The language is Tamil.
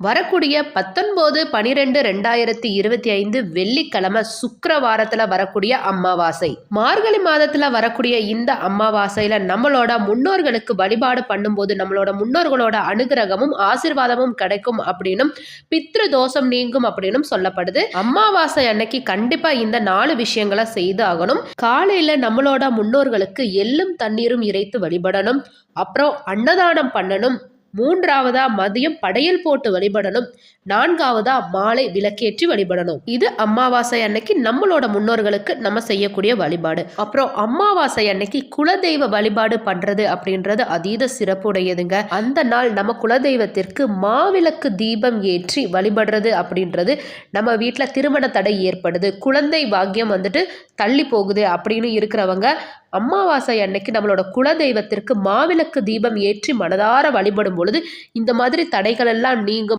வரக்கூடிய 19/12/2025 வெள்ளிக்கிழமை சுக்கிரவாரத்துல வரக்கூடிய அமாவாசை. மார்கழி மாதத்துல வரக்கூடிய இந்த அமாவாசையில நம்மளோட முன்னோர்களுக்கு வழிபாடு பண்ணும்போது நம்மளோட முன்னோர்களோட அனுகிரகமும் ஆசீர்வாதமும் கிடைக்கும் அப்படின்னும் பித்ரு தோஷம் நீங்கும் அப்படின்னும் சொல்லப்படுது. அமாவாசை அன்னைக்கு கண்டிப்பா இந்த 4 விஷயங்களை செய்து ஆகணும். காலையில நம்மளோட முன்னோர்களுக்கு எள்ளும் தண்ணீரும் இறைத்து வழிபடணும். அப்புறம் அன்னதானம் பண்ணணும். 3வதா மதியம் படையல் போட்டு வழிபடணும். 4வதா மாலை விளக்கேற்றி வழிபடணும். இது அமாவாசை அன்னைக்கு நம்மளோட முன்னோர்களுக்கு நம்ம செய்யக்கூடிய வழிபாடு. அப்புறம் அமாவாசை அன்னைக்கு குலதெய்வ வழிபாடு பண்றது அப்படின்றது அதீத சிறப்புடையதுங்க. அந்த நாள் நம்ம குலதெய்வத்திற்கு மாவிளக்கு தீபம் ஏற்றி வழிபடுறது அப்படின்றது நம்ம வீட்டில் திருமண தடை ஏற்படுது, குழந்தை பாக்கியம் தள்ளி போகுது அப்படின்னு இருக்கிறவங்க அமாவாசை அன்னைக்கு நம்மளோட குலதெய்வத்திற்கு மாவிளக்கு தீபம் ஏற்றி மனதார வழிபடும் பொழுது இந்த மாதிரி தடைகள் எல்லாம் நீங்கும்.